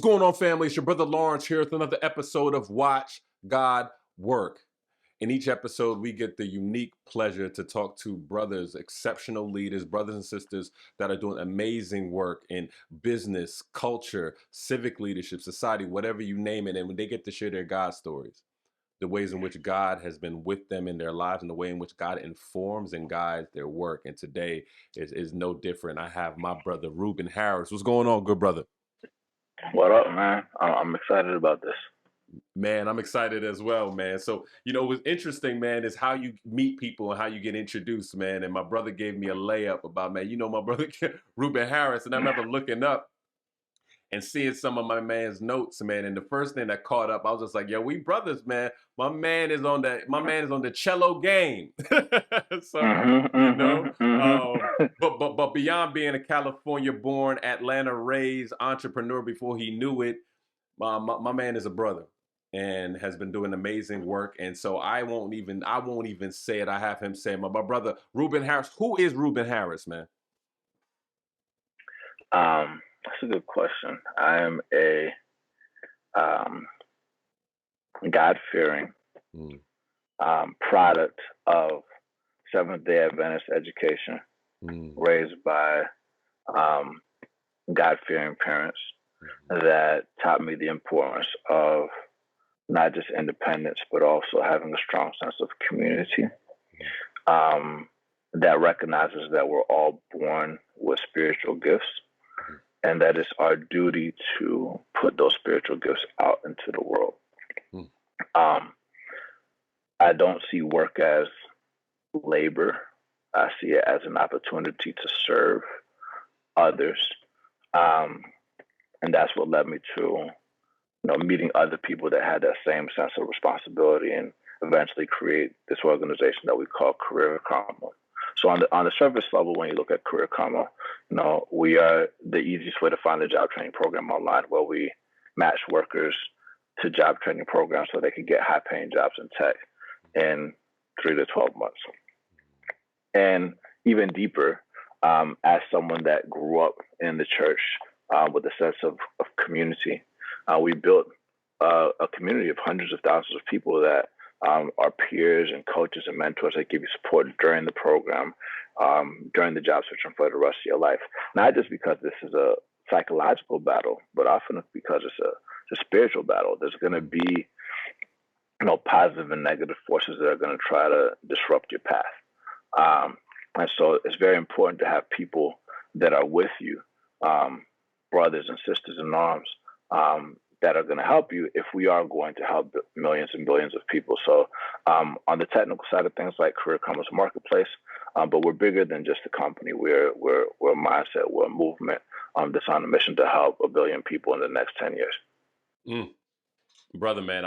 going on, family? It's your brother Lawrence here with another episode of Watch God Work. In each episode, we get the unique pleasure to talk to brothers, exceptional leaders, brothers and sisters that are doing amazing work in business, culture, civic leadership, society, whatever you name it. And when they get to share their God stories, the ways in which God has been with them in their lives and the way in which God informs and guides their work. And today is no different. I have my brother, Ruben Harris. What's going on, good brother? What up, man? I'm excited about this. Man, I'm excited as well, man. So, what's interesting, man, is how you meet people and how you get introduced, man. And my brother gave me a layup about, man, my brother, Ruben Harris. And I remember looking up and seeing some of my man's notes, man. And the first thing that caught up, I was just like, yo, we brothers, man. My man is on the cello game. So, but beyond being a California-born, Atlanta-raised entrepreneur before he knew it, my man is a brother and has been doing amazing work. And so I won't even say it. I have him say, my brother, Ruben Harris. Who is Ruben Harris, man? That's a good question. I am a God-fearing product of Seventh-day Adventist education, raised by God-fearing parents that taught me the importance of not just independence, but also having a strong sense of community, that recognizes that we're all born with spiritual gifts, and that it's our duty to put those spiritual gifts out into the world. I don't see work as labor. I see it as an opportunity to serve others. And that's what led me to, meeting other people that had that same sense of responsibility and eventually create this organization that we call Career Karma. So on the surface level, when you look at Career Karma, we are the easiest way to find a job training program online, where we match workers to job training programs so they can get high-paying jobs in tech in 3 to 12 months. And even deeper, as someone that grew up in the church with a sense of community, we built a community of hundreds of thousands of people that are peers and coaches and mentors that give you support during the program, during the job search and for the rest of your life. Not just because this is a psychological battle, but often because it's a spiritual battle. There's going to be, positive and negative forces that are going to try to disrupt your path. And so it's very important to have people that are with you, brothers and sisters in arms, that are going to help you if we are going to help millions and billions of people. So on the technical side of things, like Career Karma's marketplace, but we're bigger than just a company. We're a mindset, we're a movement that's on a mission to help 1 billion people in the next 10 years. Brother, man,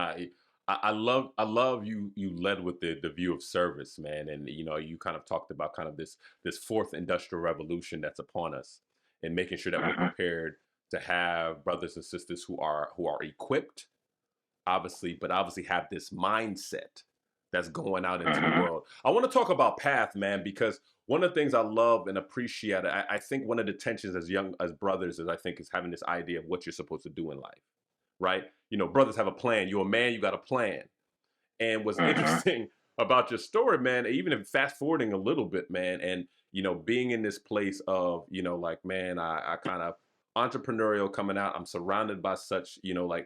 I love you led with the view of service, man. And, you kind of talked about kind of this fourth industrial revolution that's upon us, and making sure that we're prepared to have brothers and sisters who are equipped, obviously have this mindset that's going out into the world. I want to talk about path, man, because one of the things I love and appreciate, I think one of the tensions as brothers is having this idea of what you're supposed to do in life, right? Brothers have a plan. You're a man, you got a plan. And what's interesting about your story, man, even if fast forwarding a little bit, man, and, being in this place of, man, I kind of entrepreneurial coming out, I'm surrounded by such,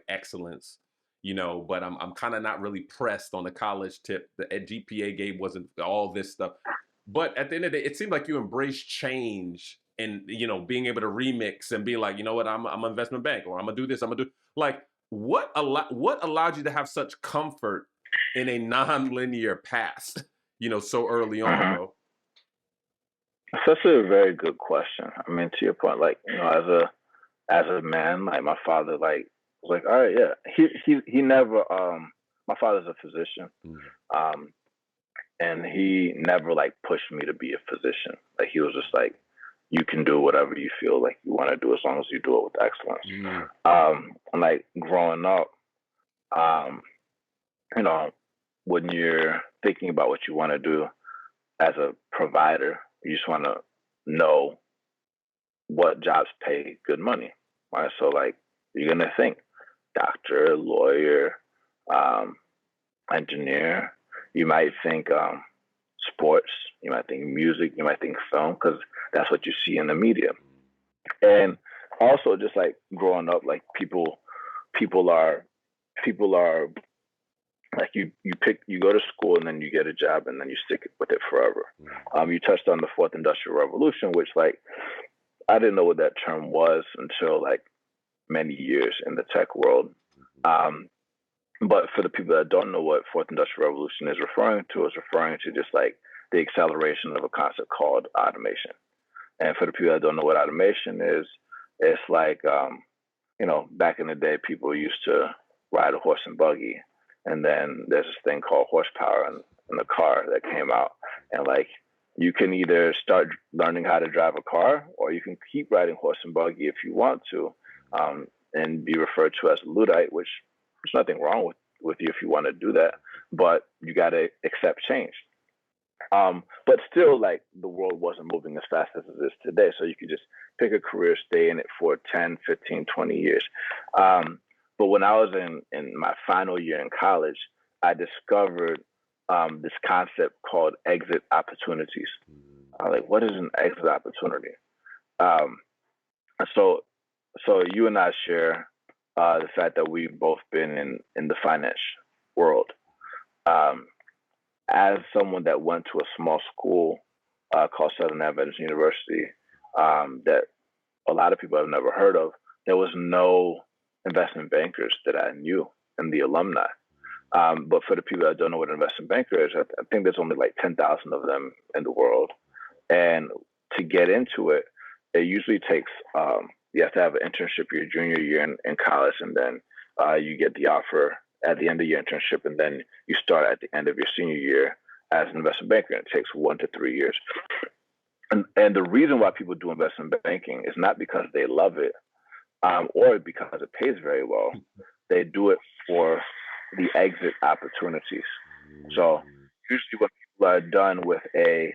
excellence, but I'm kind of not really pressed on the college tip. The GPA game wasn't all this stuff. But at the end of the day, it seemed like you embraced change and, being able to remix and be like, you know what, I'm an investment bank, or I'm going to do this, what allowed you to have such comfort in a non-linear path, so early on, bro? That's a very good question. I mean, to your point, as a man, my father, was like, all right, yeah. He never. My father's a physician, and he never pushed me to be a physician. He was just like, you can do whatever you feel like you want to do as long as you do it with excellence. And growing up, when you're thinking about what you want to do as a provider, you just want to know what jobs pay good money, right? So You're going to think doctor, lawyer, um, engineer. You might think sports. You might think music. You might think film because that's what you see in the media. And also, just like growing up, like people are people are like you go to school and then you get a job and then you stick with it forever. You touched on the fourth industrial revolution, which like I didn't know what that term was until like many years in the tech world. Um, but for the people that don't know what fourth industrial revolution is referring to just like the acceleration of a concept called automation. And for the people that don't know what automation is, it's like back in the day, people used to ride a horse and buggy, and then there's this thing called horsepower in the car that came out, and like you can either start learning how to drive a car, or you can keep riding horse and buggy if you want to, and be referred to as a Luddite, which there's nothing wrong with you if you want to do that, but you got to accept change. But still, like the world wasn't moving as fast as it is today. So you could just pick a career, stay in it for 10, 15, 20 years. But when I was in my final year in college, I discovered this concept called exit opportunities. Like, what is an exit opportunity? Um, so you and I share the fact that we've both been in the finance world. Um, as someone that went to a small school called Southern Adventist University, that a lot of people have never heard of, there was no investment bankers that I knew in the alumni. But for the people that don't know what an investment banker is, I think there's only like 10,000 of them in the world. And to get into it, it usually takes, you have to have an internship your junior year in college, and then you get the offer at the end of your internship, and then you start at the end of your senior year as an investment banker. And it takes 1 to 3 years. And the reason why people do investment banking is not because they love it or because it pays very well. They do it for the exit opportunities. So usually when people are done with a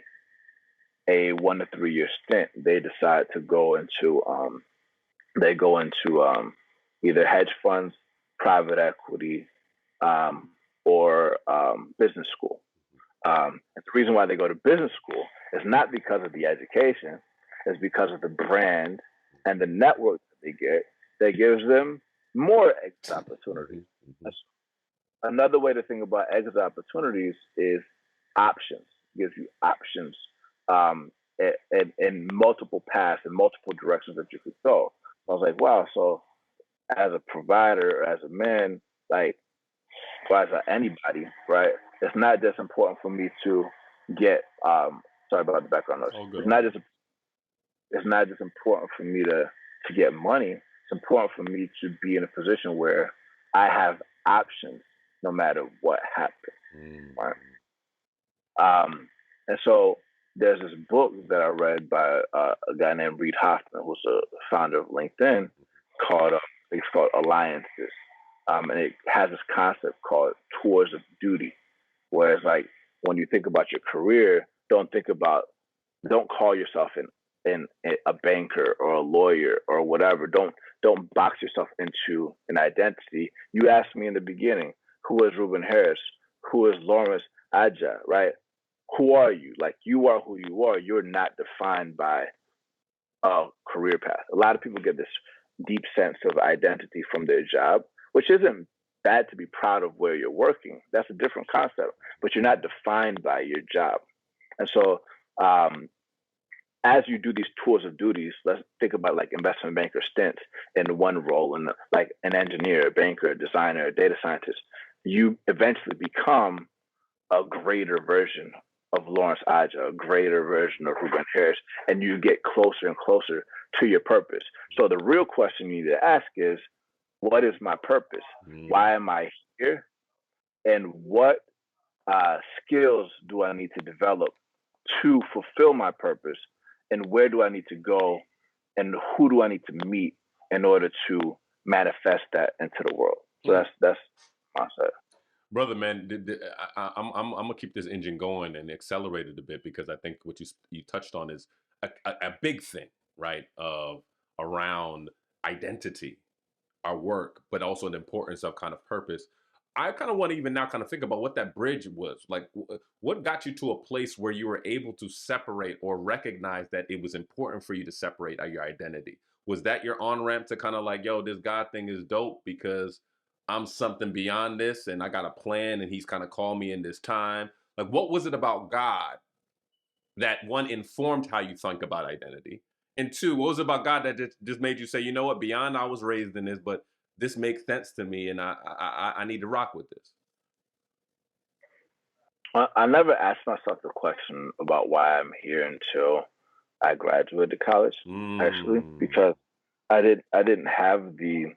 1 to 3 year stint, they decide to go into either hedge funds, private equity, or business school. And the reason why they go to business school is not because of the education, it's because of the brand and the network that they get that gives them more exit opportunities. That's another way to think about exit opportunities is options. It gives you options in multiple paths and multiple directions that you could go. I was like, wow, so as a provider, as a man, like, or as anybody, right? It's not just important for me to get. Sorry about the background noise. Oh, good. It's not just important for me to get money. It's important for me to be in a position where I have options no matter what happens. Right? And so there's this book that I read by a guy named Reid Hoffman, who's a founder of LinkedIn, called it's called Alliances. And it has this concept called tours of duty, whereas like when you think about your career, don't call yourself in a banker or a lawyer or whatever. Don't box yourself into an identity. You asked me in the beginning, who is Ruben Harris? Who is Lawrence Adjah? Right? Who are you? Like you are who you are. You're not defined by a career path. A lot of people get this deep sense of identity from their job, which isn't bad to be proud of where you're working. That's a different concept, but you're not defined by your job. And so, as you do these tours of duties, let's think about like investment banker stints in one role, and like an engineer, a banker, a designer, a data scientist. You eventually become a greater version of Lawrence Adjah, a greater version of Ruben Harris, and you get closer and closer to your purpose. So the real question you need to ask is, what is my purpose? Why am I here? And what skills do I need to develop to fulfill my purpose? And where do I need to go? And who do I need to meet in order to manifest that into the world? So that's my side. Brother, man, I'm gonna keep this engine going and accelerate it a bit, because I think what you touched on is a big thing, right? Around identity, our work, but also the importance of kind of purpose. I kind of want to even now kind of think about what that bridge was. Like, what got you to a place where you were able to separate or recognize that it was important for you to separate your identity? Was that your on ramp to kind of like, yo, this God thing is dope because I'm something beyond this and I got a plan and he's kind of called me in this time? Like, what was it about God that one informed how you think about identity? And two, what was it about God that just made you say, you know what, beyond I was raised in this, but this makes sense to me and I need to rock with this? I never asked myself the question about why I'm here until I graduated college, actually, Mm. because I didn't have the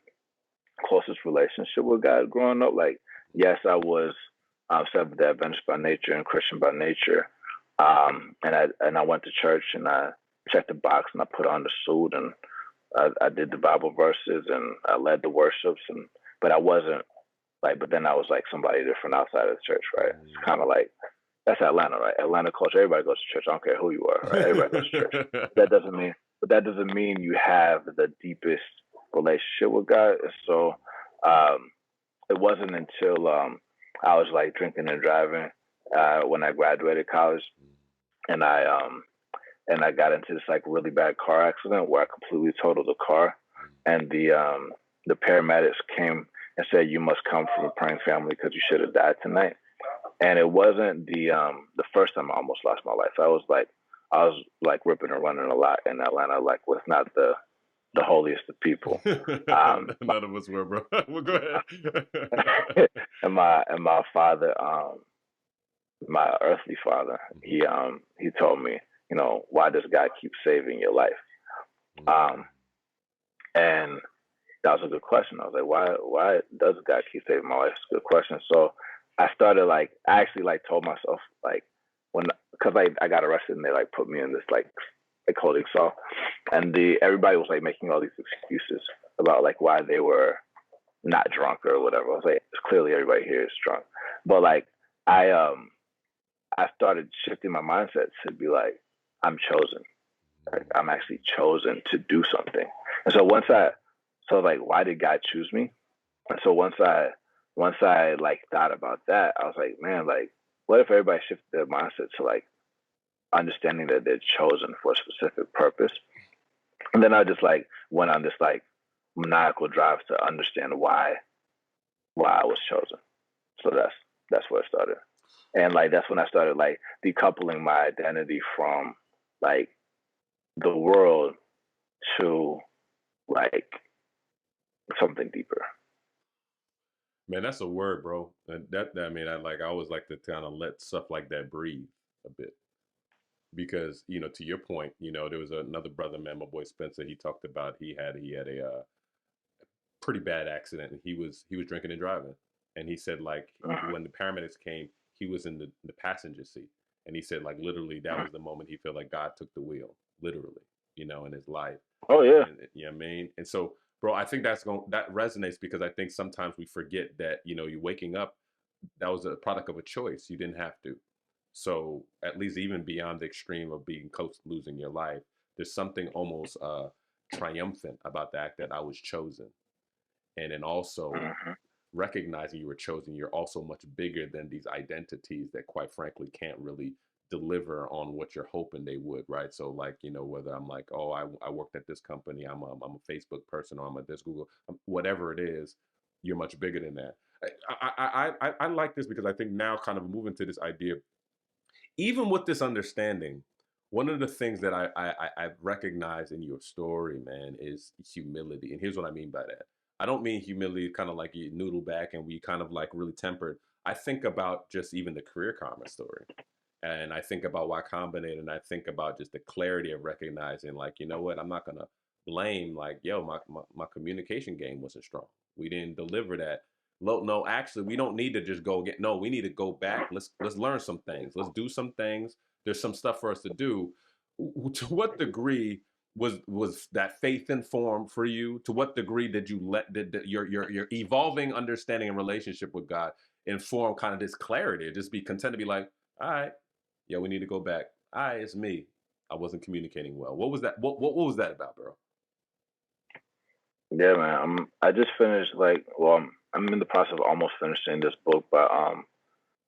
closest relationship with God growing up. Like, yes, I was Seventh Day Adventist by nature and Christian by nature, and I went to church and I checked the box and I put on the suit and I did the Bible verses and I led the worships but I wasn't like, but then I was like somebody different outside of the church, right? It's kind of like that's Atlanta, right? Atlanta culture, everybody goes to church. I don't care who you are, right? Everybody goes to church. That doesn't mean, but that doesn't mean you have the deepest relationship with God. And so um, it wasn't until I was like drinking and driving when I graduated college, and I got into this like really bad car accident where I completely totaled the car, and the paramedics came and said you must come from a praying family because you should have died tonight. And it wasn't the first time I almost lost my life. I was like ripping and running a lot in Atlanta, like was not the holiest of people. Um, None of us were, bro. Well, go ahead. and my father, my earthly father, he told me, you know, why does God keep saving your life? Um, and that was a good question. I was like, why does God keep saving my life? It's a good question. So I started like I actually like told myself like when because I got arrested and they like put me in this like holding cell, and the everybody was like making all these excuses about like why they were not drunk or whatever. I was like, clearly everybody here is drunk, but like I um I started shifting my mindset to be like I'm chosen. Like I'm actually chosen to do something. And so so like why did God choose me? And so once I like thought about that, I was like, man, like what if everybody shifted their mindset to like understanding that they're chosen for a specific purpose? And then I just like went on this like maniacal drive to understand why I was chosen. So that's where it started. And like that's when I started like decoupling my identity from like the world to like something deeper. Man, that's a word, bro. And I mean, I always like to kind of let stuff like that breathe a bit because to your point, there was another brother, man, my boy Spencer. He talked about he had a pretty bad accident and he was drinking and driving, and he said like when the paramedics came, he was in the passenger seat, and he said like literally that was the moment he felt like God took the wheel, literally, in his life. Oh yeah. And you know what I mean? And so, bro, I think that resonates because I think sometimes we forget that, you waking up, that was a product of a choice. You didn't have to. So at least even beyond the extreme of being close to losing your life, there's something almost triumphant about the act that I was chosen. And then also Mhm. recognizing you were chosen, you're also much bigger than these identities that quite frankly can't really deliver on what you're hoping they would, right? So like, whether I'm like, oh, I worked at this company, I'm a Facebook person, or I'm at this Google, whatever it is, you're much bigger than that. I like this because I think now kind of moving to this idea, even with this understanding, one of the things that I've recognized in your story, man, is humility. And here's what I mean by that. I don't mean humility kind of like you noodle back and we kind of like really tempered. I think about just even the career karma story. And I think about Y Combinator, and I think about just the clarity of recognizing, like, you know what, I'm not gonna blame like, yo, my communication game wasn't strong. We didn't deliver that. No, actually, we don't need to just go get. No, we need to go back. Let's learn some things. Let's do some things. There's some stuff for us to do. To what degree was that faith informed for you? To what degree did you did your evolving understanding and relationship with God inform kind of this clarity? Just be content to be like, all right, yeah, we need to go back. All right, it's me. I wasn't communicating well. What was that? What was that about, bro? Yeah, man. I just finished I'm in the process of almost finishing this book by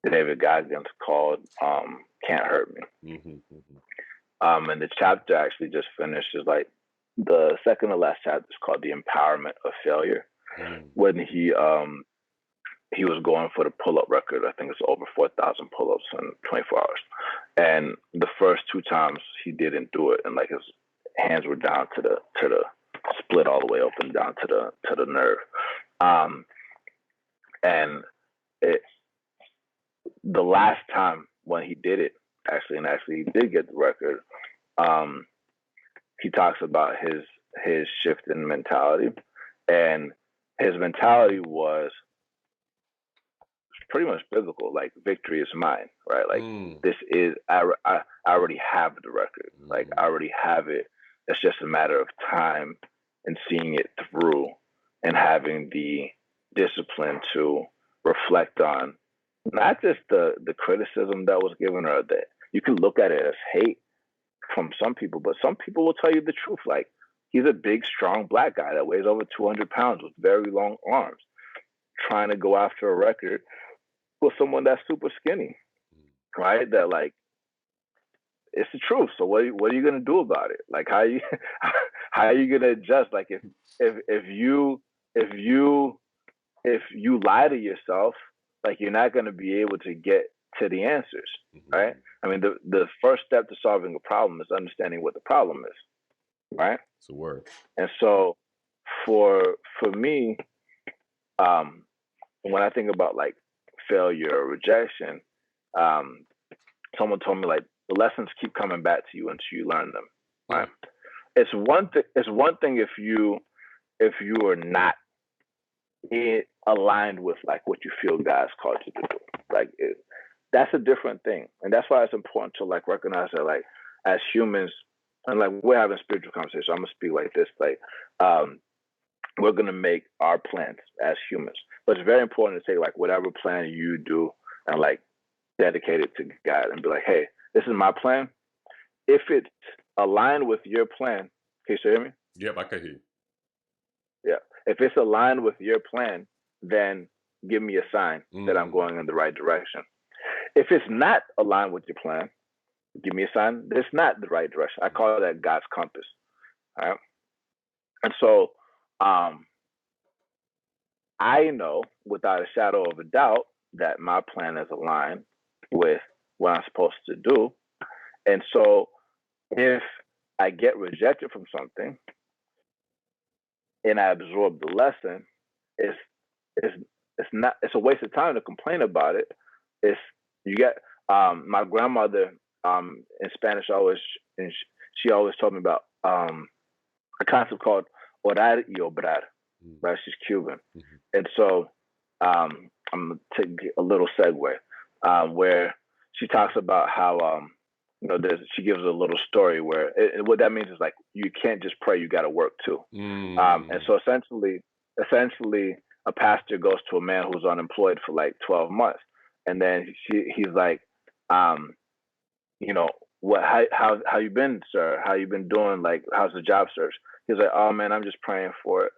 David Goggins called Can't Hurt Me. Mm-hmm, mm-hmm. And the chapter I actually just finished is like the second to last chapter is called The Empowerment of Failure. Mm. When he was going for the pull up record. I think it's over 4,000 pull ups in 24 hours. And the first two times he didn't do it, and like his hands were down to the split all the way open down to the nerve. Um, and it the last time when he did it, actually he did get the record. Um, he talks about his shift in mentality, and his mentality was pretty much biblical. Like victory is mine, right? Like this is I already have the record. Like I already have it. It's just a matter of time and seeing it through and having the discipline to reflect on not just the criticism that was given or that you can look at it as hate from some people, but some people will tell you the truth. Like he's a big, strong black guy that weighs over 200 pounds with very long arms, trying to go after a record with someone that's super skinny, right? That like it's the truth. So what are you gonna do about it? Like how are you gonna adjust? Like if you if you if you lie to yourself, like you're not gonna be able to get to the answers, right? I mean, the first step to solving a problem is understanding what the problem is, right? It's a word. And so for me, um, when I think about like failure or rejection, um, someone told me like the lessons keep coming back to you until you learn them. Right? It's one thing. It's one thing if you are not aligned with like what you feel God's called you to do. Like that's a different thing, and that's why it's important to like recognize that like as humans, and like we're having spiritual conversation. I'm gonna speak like this, like we're gonna make our plans as humans, but it's very important to take like whatever plan you do and like dedicate it to God and be like, hey, this is my plan. If it's aligned with your plan, can you still hear me? Yep, I can hear you. Yeah. If it's aligned with your plan, then give me a sign that I'm going in the right direction. If it's not aligned with your plan, give me a sign that it's not the right direction. I call that God's compass. All right. And so I know without a shadow of a doubt that my plan is aligned with what I'm supposed to do. And so if I get rejected from something and I absorb the lesson, it's it's it's a waste of time to complain about it. It's you get my grandmother in Spanish always and she always told me about a concept called orar y obrar, right? She's Cuban. And so I'm gonna take a little segue where she talks about how she gives a little story where what that means is like you can't just pray, you got to work too. And so essentially, a pastor goes to a man who's unemployed for like 12 months, and then he's like, what? How you been, sir? How you been doing? Like, how's the job search? He's like, oh man, I'm just praying for it.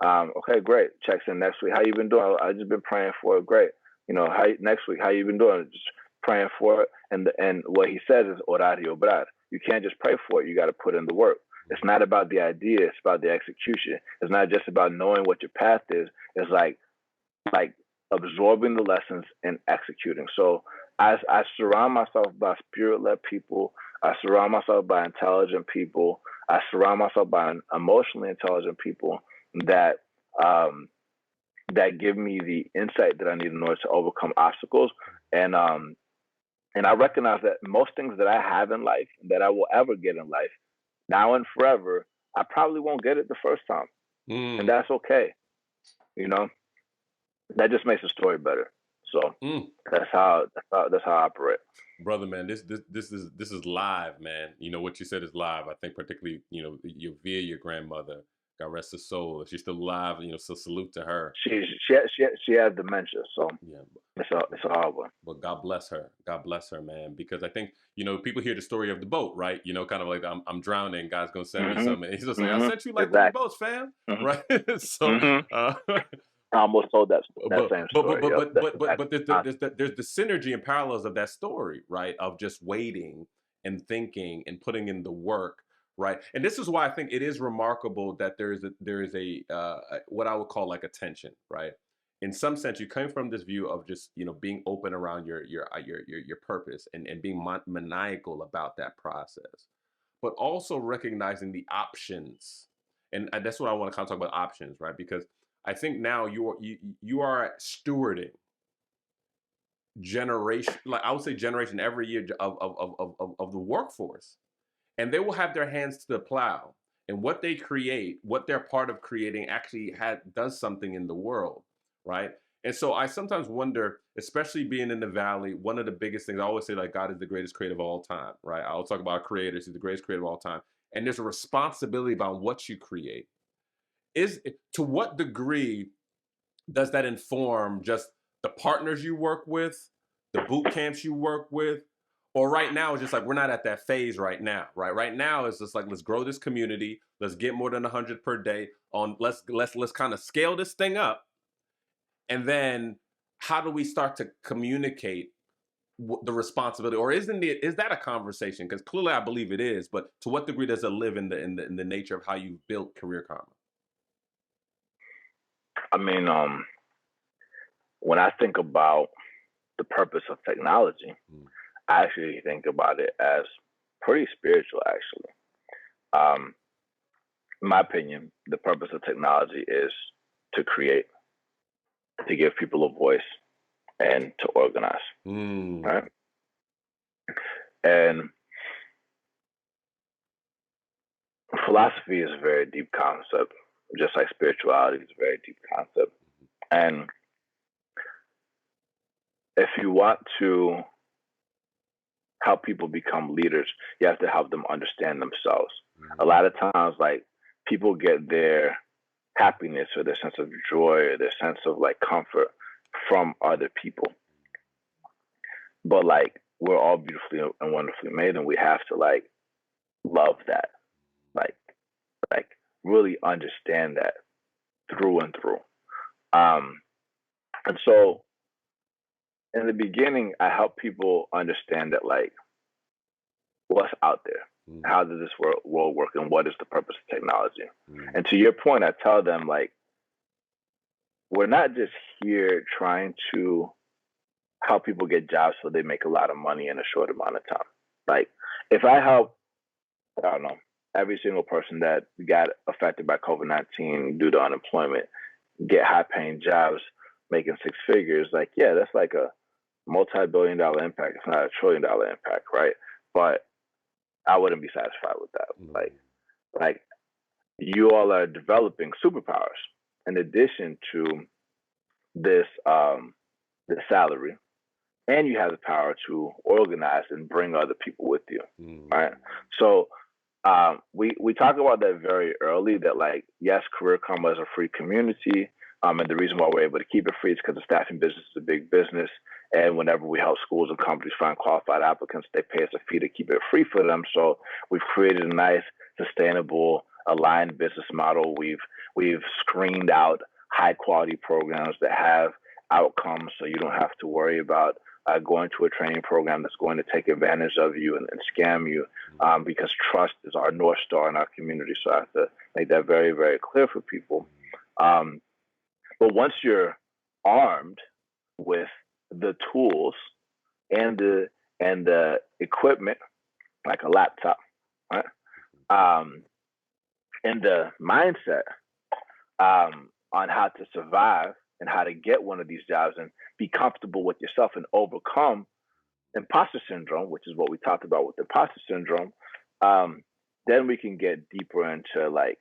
Okay, great. Checks in next week. How you been doing? I just been praying for it. Great. How next week? How you been doing? Just praying for it. And what he says is orar y obrar. You can't just pray for it. You got to put in the work. It's not about the idea. It's about the execution. It's not just about knowing what your path is. It's like absorbing the lessons and executing. So I surround myself by spirit-led people. I surround myself by intelligent people. I surround myself by emotionally intelligent people that that give me the insight that I need in order to overcome obstacles. And I recognize that most things that I have in life, that I will ever get in life, now and forever, I probably won't get it the first time, and that's okay. That just makes the story better. So that's how I operate. Brother, man, this is live, man. What you said is live. I think particularly, via your grandmother, God rest her soul. If she's still alive, so salute to her. She has dementia, so Yeah, it's a hard one. but God bless her. God bless her, man. Because I think people hear the story of the boat, right? Kind of like I'm drowning. God's gonna send me Hmm. something. He's just like, I Hmm. sent you like 3 Exactly. boats, fam. Hmm. Right? So, Hmm. I almost told that but same but but story. but Yep, but that's but but, exactly but there's the there's the synergy and parallels of that story, right? Of just waiting and thinking and putting in the work, right? And this is why I think it is remarkable that there is what I would call like a tension, right? In some sense, you come from this view of just being open around your purpose and being maniacal about that process, but also recognizing the options, and that's what I want to kind of talk about options, right? Because I think now you are stewarding generation, like I would say generation every year of the workforce, and they will have their hands to the plow, and what they create, what they're part of creating, actually does something in the world, right? And so I sometimes wonder, especially being in the valley, one of the biggest things I always say, like, God is the greatest creator of all time, right? I'll talk about creators. He's the greatest creator of all time, and there's a responsibility about what you create. Is To what degree does that inform just the partners you work with, the boot camps you work with? Or right now it's just like we're not at that phase right now, right? Right now it's just like, let's grow this community, let's get more than 100 per day on, let's kind of scale this thing up, and then how do we start to communicate the responsibility, or is that a conversation? Because clearly I believe it is, but to what degree does it live in the nature of how you built Career Karma? I mean, when I think about the purpose of technology, Mm. I actually think about it as pretty spiritual, actually. Um, in my opinion, the purpose of technology is to create, to give people a voice, and to organize, Mm. right? And philosophy is a very deep concept, just like spirituality is a very deep concept. And if you want to help people become leaders, you have to help them understand themselves. A lot of times, like, people get their happiness or their sense of joy or their sense of like comfort from other people. But like, we're all beautifully and wonderfully made, and we have to like love that, like like really understand that through and through. Um, and so in the beginning, I help people understand that, like, what's out there, Mm. how does this world work, and what is the purpose of technology. Mm. And to your point, I tell them, like, we're not just here trying to help people get jobs so they make a lot of money in a short amount of time. Like, if I help, I don't know, every single person that got affected by COVID-19 due to unemployment get high paying jobs making six figures, like, yeah, that's like a multi-billion-dollar impact. It's not $1 trillion impact, right? But I wouldn't be satisfied with that. Mm. Like you all are developing superpowers in addition to this the salary, and you have the power to organize and bring other people with you, Mm. right? So we talk about that very early. That, like, yes, Career Karma is a free community, and the reason why we're able to keep it free is because the staffing business is a big business, and whenever we help schools and companies find qualified applicants, they pay us a fee to keep it free for them. So we've created a nice, sustainable, aligned business model. We've screened out high quality programs that have outcomes, so you don't have to worry about going to a training program that's going to take advantage of you and scam you, because trust is our North Star in our community. So I have to make that very, very clear for people. But once you're armed with the tools and the equipment, like a laptop, right? And the mindset on how to survive and how to get one of these jobs and be comfortable with yourself and overcome imposter syndrome, which is what we talked about with imposter syndrome, then we can get deeper into like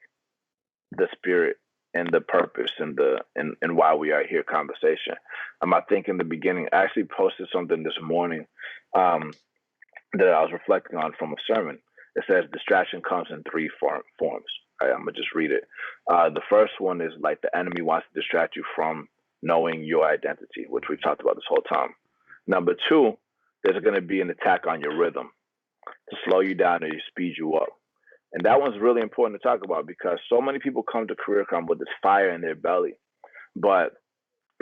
the spirit and the purpose and why we are here conversation. I think in the beginning, I actually posted something this morning that I was reflecting on from a sermon. It says distraction comes in three forms. Right, I'm gonna just read it. The first one is like the enemy wants to distract you from knowing your identity, which we've talked about this whole time. Number two, there's going to be an attack on your rhythm to slow you down and speed you up. And that one's really important to talk about because so many people come to career com with this fire in their belly, but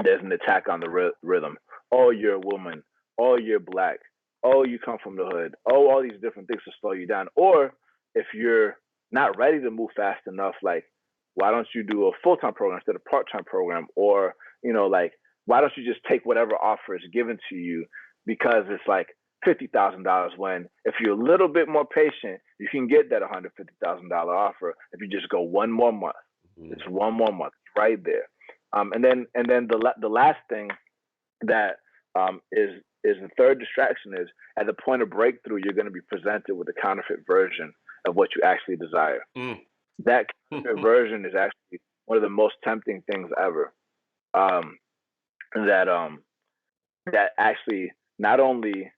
there's an attack on the rhythm. Oh, you're a woman. Oh, you're black. Oh, you come from the hood. Oh, all these different things to slow you down. Or if you're not ready to move fast enough, like, why don't you do a full-time program instead of part-time program? Or, like, why don't you just take whatever offer is given to you because it's like $50,000 when if you're a little bit more patient, you can get that $150,000 offer if you just go one more month. Mm-hmm. It's one more month right there. And then the last thing that is the third distraction is at the point of breakthrough, you're going to be presented with a counterfeit version of what you actually desire. Mm. That counterfeit version is actually one of the most tempting things ever. That actually not only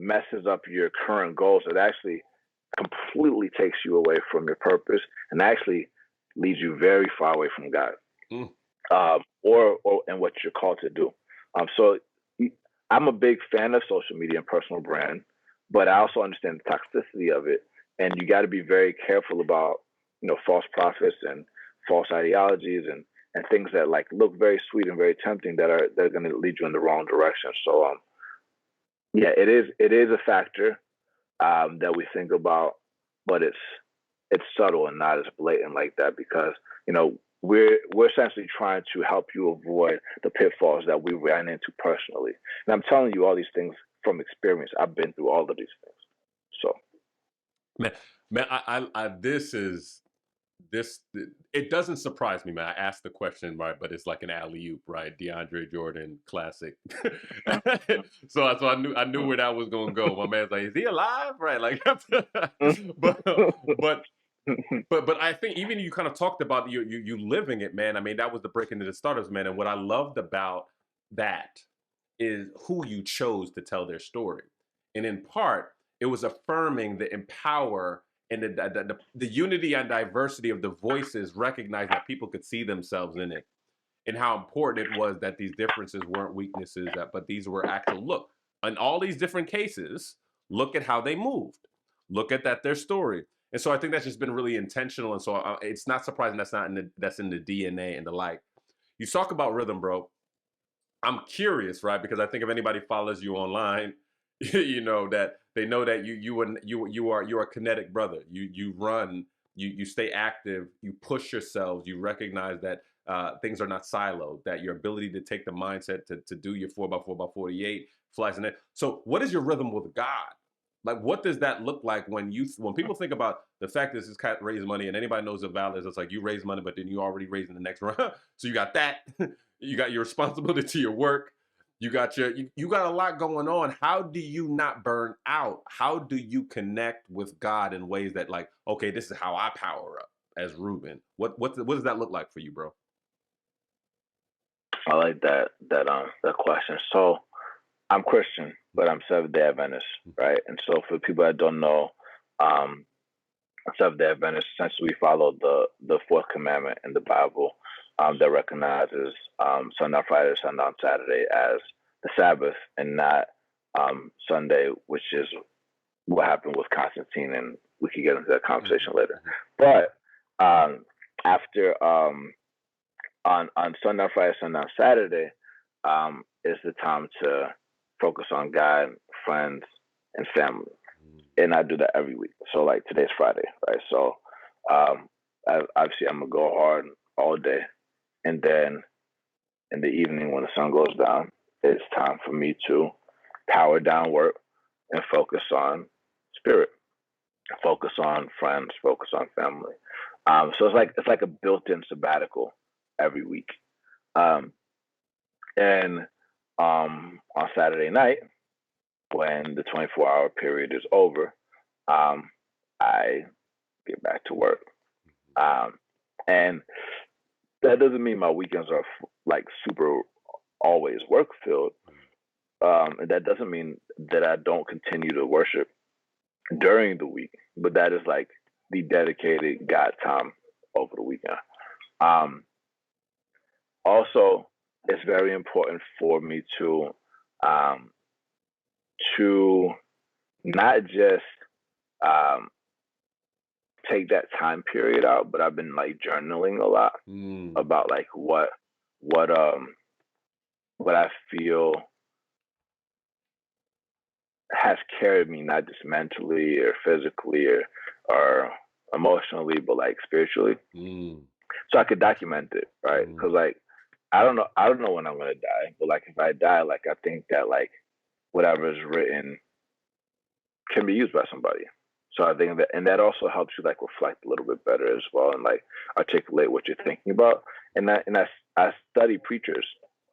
messes up your current goals, it actually completely takes you away from your purpose and actually leads you very far away from God. Mm. Or and what you're called to do. So I'm a big fan of social media and personal brand, but I also understand the toxicity of it. And you got to be very careful about, false prophets and false ideologies and things that like look very sweet and very tempting they're going to lead you in the wrong direction. So, yeah, it is a factor that we think about, but it's subtle and not as blatant like that because, we're essentially trying to help you avoid the pitfalls that we ran into personally. And I'm telling you all these things from experience. I've been through all of these things. So, man, it doesn't surprise me, man. I asked the question, right, but it's like an alley-oop, right? DeAndre Jordan classic. So I knew where that was going to go. My man's like, is he alive? Right. Like, but I think even you kind of talked about you living it, man. I mean, that was the break into the starters, man. And what I loved about that is who you chose to tell their story. And in part, it was affirming the empower and the unity and diversity of the voices, recognizing that people could see themselves in it and how important it was that these differences weren't weaknesses, but these were actual, look, in all these different cases, look at how they moved. Look at their story. And so I think that's just been really intentional. And so it's not surprising that's in the DNA and the like. You talk about rhythm, bro. I'm curious, right? Because I think if anybody follows you online, that they know that you are a kinetic brother. You run, you stay active, you push yourselves, you recognize that things are not siloed, that your ability to take the mindset to do your 4x4x48 flies in it. So what is your rhythm with God? Like, what does that look like when people think about the fact that this cat raise money and anybody knows the value, it's like you raise money, but then you already raising the next round. So you got that, you got your responsibility to your work. You got you got a lot going on. How do you not burn out? How do you connect with God in ways that like, okay, this is how I power up as Ruben? What does that look like for you, bro? I like that question. So I'm Christian, but I'm Seventh-day Adventist, right? And so for people that don't know, Seventh-day Adventist, essentially we follow the fourth commandment in the Bible that recognizes sundown Friday, sundown Saturday as the Sabbath and not Sunday, which is what happened with Constantine, and we can get into that conversation later. But after on sundown Friday, sundown Saturday is the time to focus on God, friends, and family. And I do that every week. So like today's Friday, right? So obviously I'm gonna go hard all day. And then in the evening when the sun goes down, it's time for me to power down work and focus on spirit, focus on friends, focus on family. So it's like a built-in sabbatical every week. And on Saturday night, when the 24-hour period is over, I get back to work. And that doesn't mean my weekends are like super always work filled. And that doesn't mean that I don't continue to worship during the week, but that is like the dedicated God time over the weekend. Um, Also, it's very important for me um, to not just um, take that time period out, but I've been like journaling a lot Mm. about like what what I feel has carried me, not just mentally or physically or emotionally, but like spiritually, Mm. so I could document it, right? Because Mm. like I don't know when I'm gonna die, but like if I die, like I think that like whatever is written can be used by somebody. So I think that, and that also helps you like reflect a little bit better as well, and like articulate what you're thinking about. I study preachers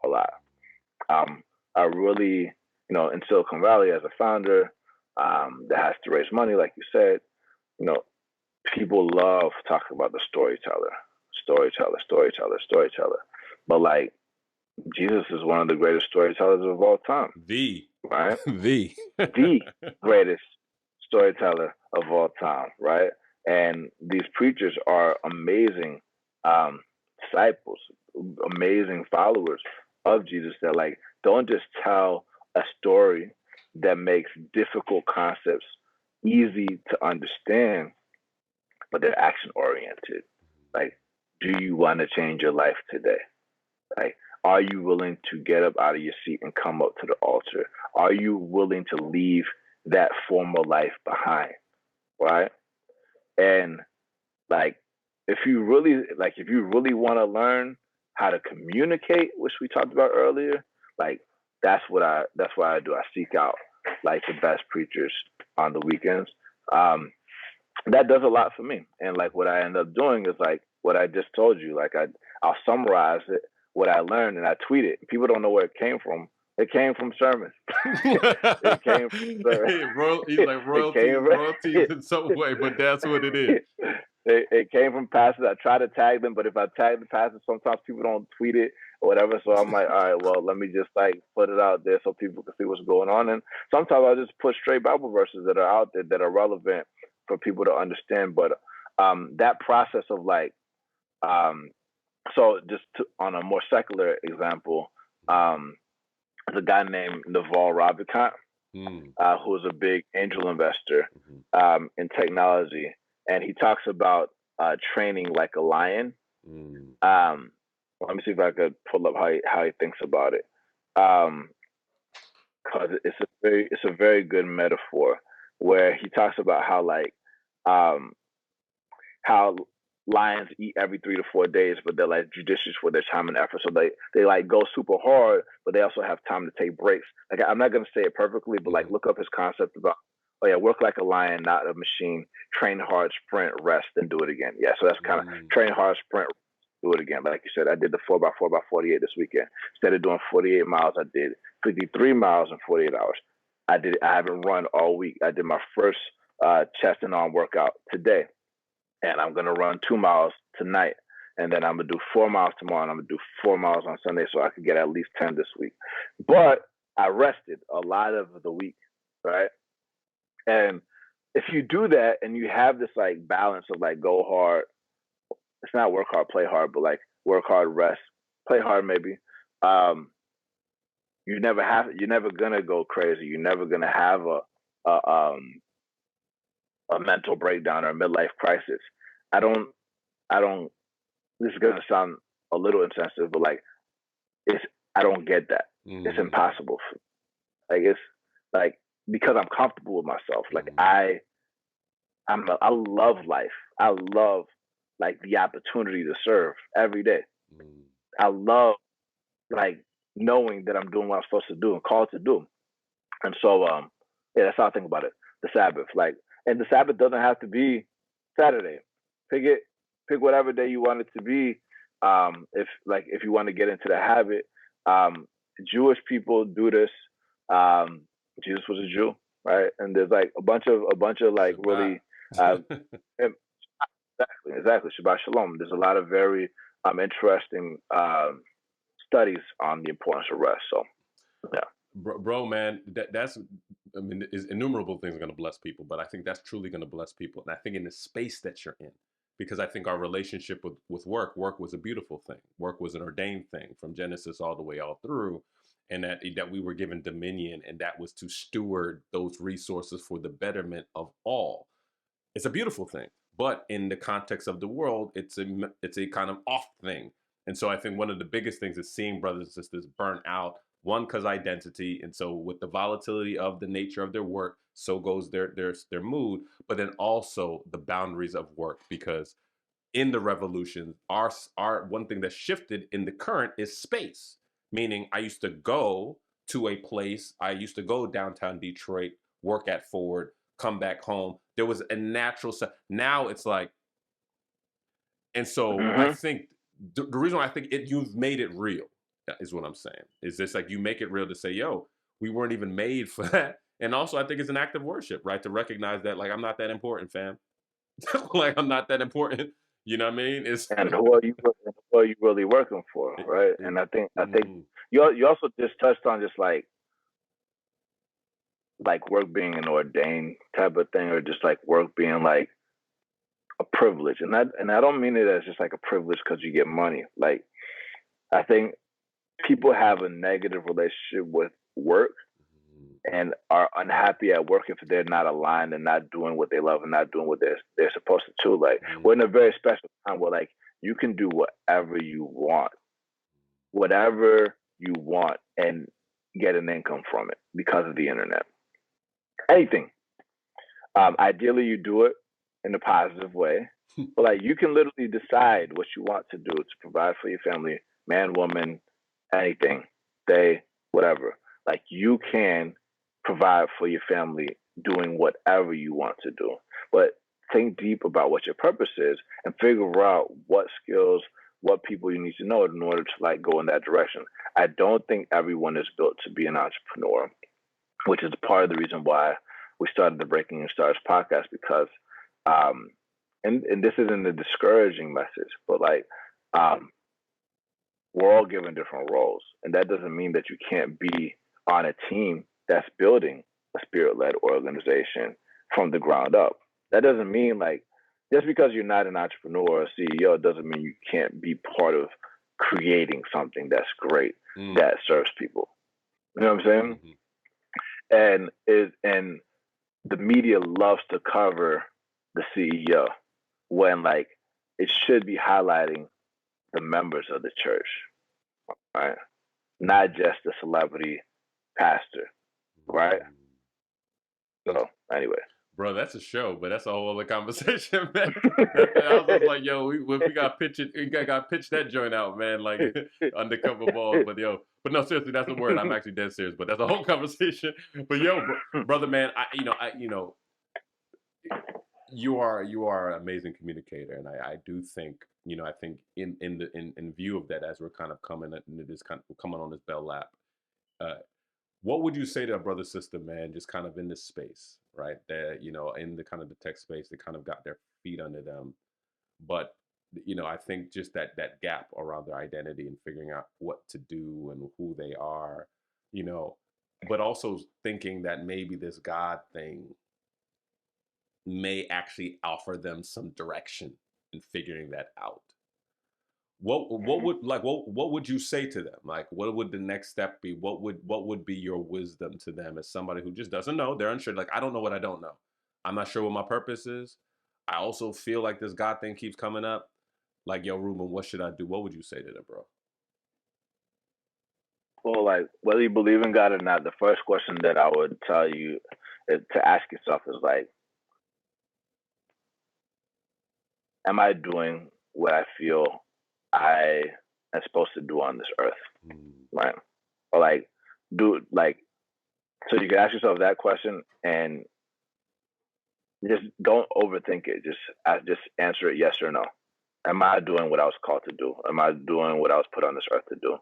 a lot. Um, I really, in Silicon Valley as a founder, that has to raise money, like you said, you know, people love talking about the storyteller, storyteller. But like Jesus is one of the greatest storytellers of all time, The right? the The greatest storyteller of all time, right? And these preachers are amazing disciples, amazing followers of Jesus that like don't just tell a story that makes difficult concepts easy to understand, but they're action oriented. Like, do you want to change your life today? Like, are you willing to get up out of your seat and come up to the altar? Are you willing to leave that former life behind? Right? And like, if you really want to learn how to communicate, which we talked about earlier, like that's what I do. I seek out like the best preachers on the weekends. That does a lot for me. And like what I end up doing is like what I just told you. Like I'll summarize it, what I learned, and I tweet it. People don't know where it came from. It came from sermons. It came from sermons. Hey, he's like It came royalties in some way, but that's what it is. it came from pastors. I try to tag them, but if I tag the pastors, sometimes people don't tweet it or whatever. So I'm like, all right, well, let me just like put it out there so people can see what's going on. And sometimes I just put straight Bible verses that are out there that are relevant for people to understand. But that process of like, um, on a more secular example, um, there's a guy named Naval Ravikant, Mm. who's a big angel investor Mhm. in technology, and he talks about training like a lion. Mm. Um, Let me see if I could pull up how he thinks about it, because it's a very good metaphor where he talks about how like um, how lions eat every 3 to 4 days, but they're like judicious with their time and effort. So they like go super hard, but they also have time to take breaks. Like I'm not gonna say it perfectly, but like Mhm. look up his concept about work like a lion, not a machine. Train hard, sprint, rest, and do it again. Yeah, so that's kind of Mm. train hard, sprint, do it again. Like you said, I did the 4x4x48 this weekend. Instead of doing 48 miles, I did 53 miles in 48 hours. I haven't run all week. I did my first chest and arm workout today, and I'm gonna run 2 miles tonight, and then I'm gonna do 4 miles tomorrow, and I'm gonna do 4 miles on Sunday, so I could get at least 10 this week. But I rested a lot of the week, right? And if you do that and you have this like balance of like go hard, it's not work hard, play hard, but like work hard, rest, play hard, maybe. Um, you're never gonna go crazy. You're never gonna have a a mental breakdown or a midlife crisis. I don't I don't this is gonna sound a little insensitive, but like it's I don't get that. It's Mm. impossible. Like it's like because I'm comfortable with myself. Like Mm. I love life. I love like the opportunity to serve every day. Mm. I love like knowing that I'm doing what I'm supposed to do and called to do. And so yeah, that's how I think about it. The Sabbath. Like and the Sabbath doesn't have to be Saturday. Pick it pick whatever day you want it to be. If you want to get into the habit. Um Jewish people do this. Um Jesus was a Jew, right? And there's like a bunch of like Shabbat. really exactly. Shabbat Shalom. There's a lot of very interesting studies on the importance of rest. So yeah. Bro, man, that's I mean, is innumerable things are going to bless people, but I think that's truly going to bless people, and I think in the space that you're in, because I think our relationship with work was a beautiful thing. Work was an ordained thing from Genesis all the way all through, and that we were given dominion, and that was to steward those resources for the betterment of all. It's a beautiful thing, but in the context of the world, it's a kind of off thing. And so I think one of the biggest things is seeing brothers and sisters burn out. One, because identity, and so with the volatility of the nature of their work, so goes their mood. But then also the boundaries of work, because in the revolution, our one thing that shifted in the current is space. Meaning, I used to go to a place. I used to go downtown Detroit, work at Ford, come back home. There was a natural. Now it's like, and so I Mm-hmm. think the reason why I think you've made it real is what I'm saying. Is this like you make it real to say, yo, we weren't even made for that. And also, I think it's an act of worship, right? To recognize that, like, I'm not that important, fam. Like, I'm not that important. You know what I mean? It's And who are you really working for, it, right? it, And I think mm, you also just touched on just like work being an ordained type of thing, or just like work being like a privilege. And I don't mean it as just like a privilege because you get money. Like, I think people have a negative relationship with work and are unhappy at work if they're not aligned and not doing what they love and not doing what they're supposed to do. Like, we're in a very special time where like you can do whatever you want, and get an income from it because of the internet. Anything. Ideally, you do it in a positive way, but like you can literally decide what you want to do to provide for your family, man, woman, anything, they, whatever. Like, you can provide for your family doing whatever you want to do, but think deep about what your purpose is and figure out what skills, what people you need to know in order to like go in that direction. I don't think everyone is built to be an entrepreneur, which is part of the reason why we started the Breaking New Stars podcast, because um and this isn't a discouraging message, but like um we're all given different roles, and that doesn't mean that you can't be on a team that's building a spirit-led organization from the ground up. That doesn't mean like just because you're not an entrepreneur or a CEO doesn't mean you can't be part of creating something that's great, mm, that serves people. You know what I'm saying? mhm. And the media loves to cover the CEO when like it should be highlighting the members of the church, right? Not just the celebrity pastor, right? Mm. So anyway. Bro, that's a show, but that's a whole other conversation, man. I was just like, yo, we got pitch it, we got pitch that joint out, man, like undercover balls. But yo, but no, seriously, that's the word. I'm actually dead serious, but that's a whole conversation. But yo, brother, man, you are an amazing communicator, and I do think I think in view of that, as we're kind of coming into this kind of coming on this bell lap, uh, what would you say to a brother sister, man, just kind of in this space, right? That in the kind of the tech space, they kind of got their feet under them, but I think just that gap around their identity and figuring out what to do and who they are, you know, but also thinking that maybe this God thing may actually offer them some direction in figuring that out. What would you say to them? Like, what would the next step be? What would be your wisdom to them as somebody who just doesn't know? They're unsure. Like, I don't know what I don't know. I'm not sure what my purpose is. I also feel like this God thing keeps coming up. Like, yo, Ruben, what should I do? What would you say to them, bro? Well, like, whether you believe in God or not, the first question that I would tell you to ask yourself is like, am I doing what I feel I am supposed to do on this earth? Mm, Right? Or like, do like, so you can ask yourself that question and just don't overthink it. Just answer it yes or no. Am I doing what I was called to do? Am I doing what I was put on this earth to do?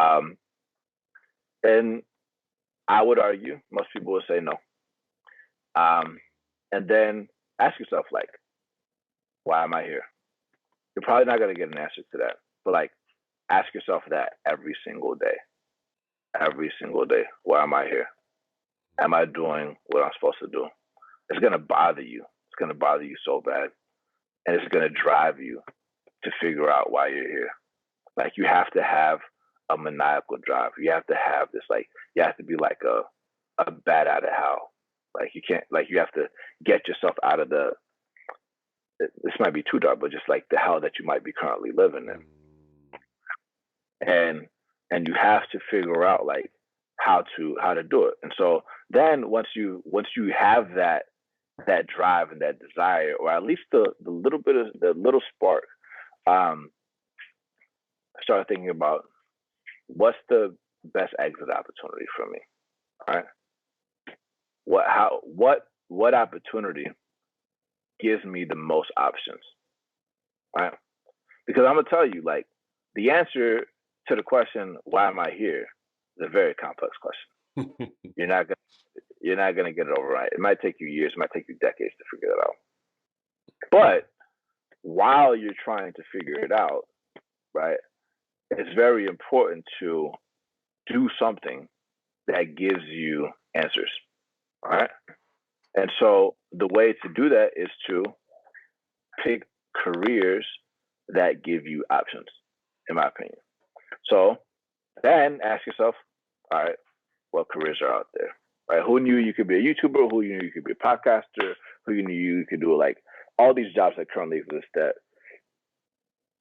Um, and I would argue most people would say no. Um, and then ask yourself like, why am I here? You're probably not gonna get an answer to that, but like, ask yourself that every single day. Every single day. Why am I here? Am I doing what I'm supposed to do? It's gonna bother you. It's gonna bother you so bad. and it's going to drive you to figure out why you're here. Like you have to have a maniacal drive. You have to have this, like you have to be like a bat out of hell. Like you can't, like you have to get yourself out of the, this might be too dark, but just like the hell that you might be currently living in. And you have to figure out like how to do it. And so then once you have that drive and that desire, or at least the little bit of the little spark, I started thinking about what's the best exit opportunity for me. All right. What opportunity gives me the most options? Right. Because I'm gonna tell you, like, the answer to the question, why am I here, is a very complex question. You're not gonna get it overnight. It might take you years, it might take you decades to figure it out. But while you're trying to figure it out, right, it's very important to do something that gives you answers. All right. And so the way to do that is to pick careers that give you options, in my opinion. So then ask yourself, all right, what careers are out there? Right? Who knew you could be a YouTuber? Who knew you could be a podcaster? Who knew you could do like all these jobs that currently exist that,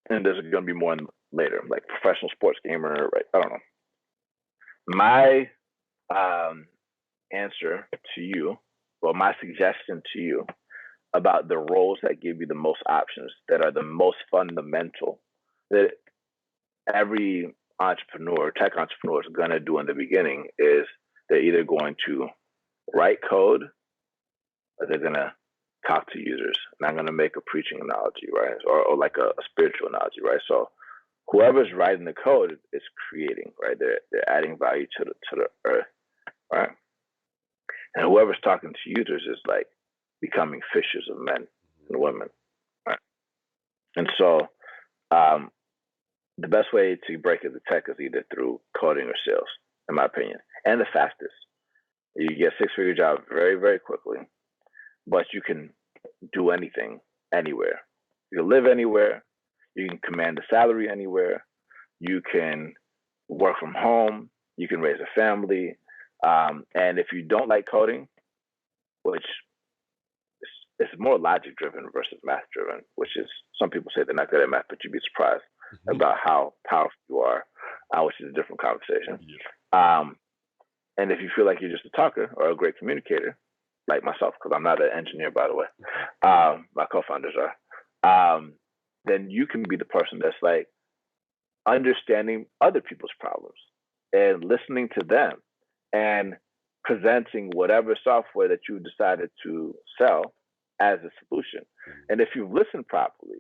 and there's going to be more later, like professional sports gamer, right? I don't know. My answer to you, well, my suggestion to you about the roles that give you the most options, that are the most fundamental, that every entrepreneur, tech entrepreneur, is going to do in the beginning, is they're either going to write code or they're going to talk to users. And I'm going to make a preaching analogy, right? Or like a spiritual analogy, right? So whoever's writing the code is creating, right? They're adding value to the earth, right? And whoever's talking to users is like becoming fishers of men and women, right? And so the best way to break into tech is either through coding or sales, in my opinion, and the fastest. You get a 6-figure job very, very quickly, but you can do anything, anywhere. You can live anywhere. You can command a salary anywhere. You can work from home. You can raise a family. And if you don't like coding, which is more logic driven versus math driven, which is, some people say they're not good at math, but you'd be surprised about how powerful you are, which is a different conversation. Yeah. And if you feel like you're just a talker or a great communicator, like myself, because I'm not an engineer, by the way, my co-founders are, then you can be the person that's like understanding other people's problems and listening to them and presenting whatever software that you decided to sell as a solution. And if you've listened properly,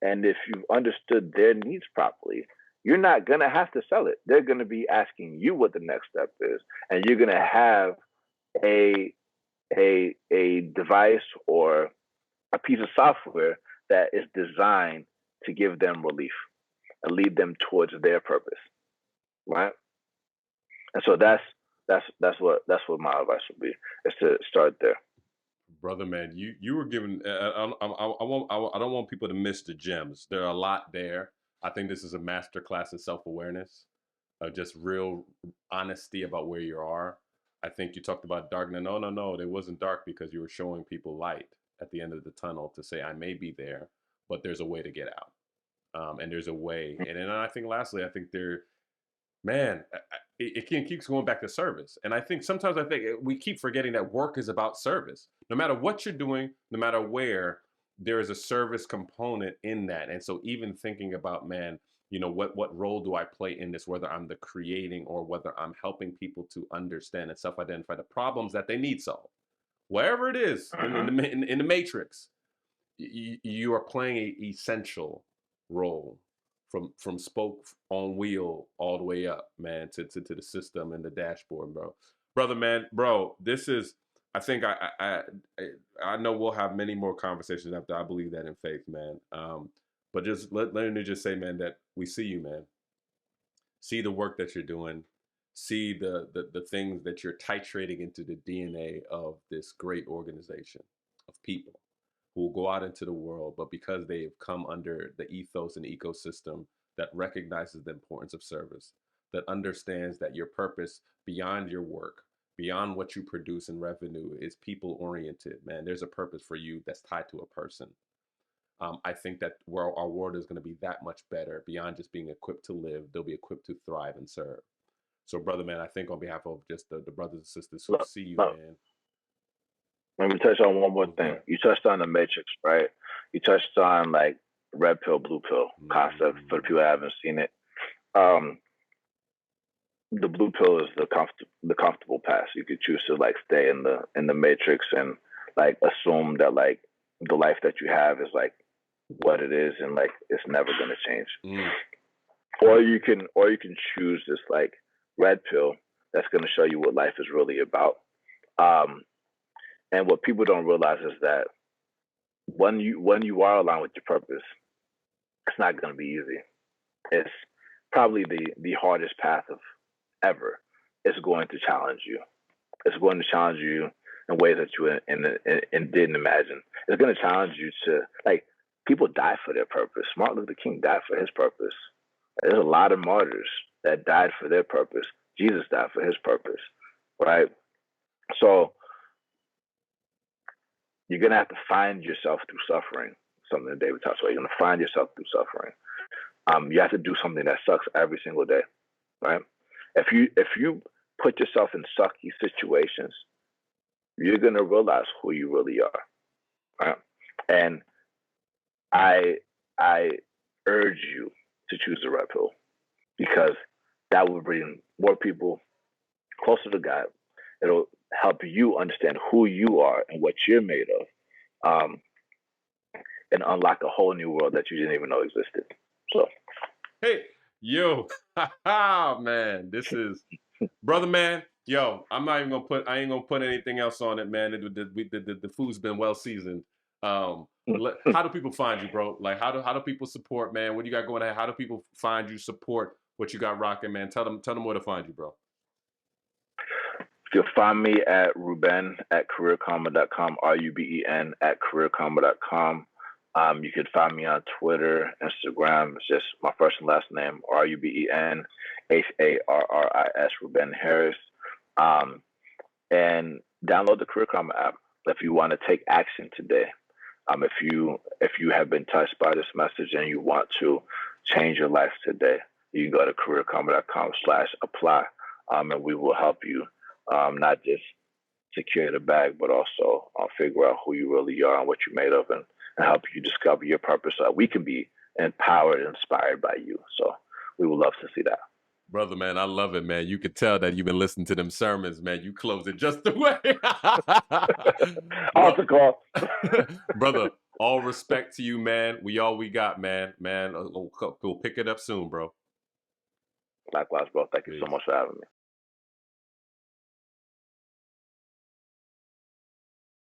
and if you've understood their needs properly, you're not going to have to sell it. They're going to be asking you what the next step is. And you're going to have a device or a piece of software that is designed to give them relief and lead them towards their purpose, right? And so that's what my advice would be, is to start there. Brother, man, you were given. I don't want people to miss the gems. There are a lot there. I think this is a masterclass in self-awareness, just real honesty about where you are. I think you talked about darkness. No, it wasn't dark because you were showing people light at the end of the tunnel to say, I may be there, but there's a way to get out, and there's a way. And then I think, lastly, I think man, it keeps going back to service. And I think sometimes we keep forgetting that work is about service. No matter what you're doing, no matter where, there is a service component in that. And so even thinking about, man, what role do I play in this, whether I'm the creating or whether I'm helping people to understand and self-identify the problems that they need solved, wherever it is in the matrix, you are playing an essential role from spoke on wheel all the way up, man, to the system and the dashboard, brother, man, bro. This is, I think I know we'll have many more conversations after. I believe that in faith, man. But just let me just say, man, that we see you, man. See the work that you're doing. See the things that you're titrating into the DNA of this great organization of people. who will go out into the world, but because they've come under the ethos and ecosystem that recognizes the importance of service, that understands that your purpose beyond your work, beyond what you produce in revenue, is people oriented, man. There's a purpose for you that's tied to a person. I think that where our world is going to be that much better beyond just being equipped to live, they'll be equipped to thrive and serve. So, brother, man, I think on behalf of just the brothers and sisters who Look, see you, look, man, let me touch on one more what's thing. that? You touched on the matrix, right? You touched on like red pill, blue pill concept for the Mm, people that haven't seen it. Um, the blue pill is the comfortable path. You could choose to like stay in the matrix and like assume that like the life that you have is like what it is and like it's never gonna change. mm, Or you can choose this like red pill that's gonna show you what life is really about. Um, and what people don't realize is that when you are aligned with your purpose, it's not gonna be easy. It's probably the hardest path of ever. It's going to challenge you. It's going to challenge you in ways that you and didn't imagine. It's going to challenge you to like people die for their purpose. Martin Luther King died for his purpose. There's a lot of martyrs that died for their purpose. Jesus died for his purpose, right? So you're gonna have to find yourself through suffering. Something that David talks about. You're gonna find yourself through suffering. You have to do something that sucks every single day, right? If you put yourself in sucky situations, you're gonna realize who you really are, right? And I I urge you to choose the red pill because that will bring more people closer to God. It'll help you understand who you are and what you're made of, and unlock a whole new world that you didn't even know existed. So, hey, yo, man, this is brother, man. Yo, I'm not even gonna put. I ain't gonna put anything else on it, man. The food's been well seasoned. How do people find you, bro? Like, how do people support, man? What do you got going on? How do people find you, support what you got rocking, man? Tell them where to find you, bro. you'll find me at Ruben at careerkarma.com, RUBEN at careerkarma.com. You can find me on Twitter, Instagram. It's just my first and last name, RUBEN HARRIS, Ruben Harris. Um, and download the Career Karma app if you want to take action today. If you have been touched by this message and you want to change your life today, you can go to careerkarma.com/apply, and we will help you not just secure the bag, but also figure out who you really are and what you're made of, and help you discover your purpose so that we can be empowered and inspired by you. So we would love to see that. Brother, man, I love it, man. You could tell that you've been listening to them sermons, man. You close it just the way. Bro, Altar call. brother, all respect to you, man. We got, man. Man, we'll pick it up soon, bro. Likewise, bro. Thank you so Peace. much for having me.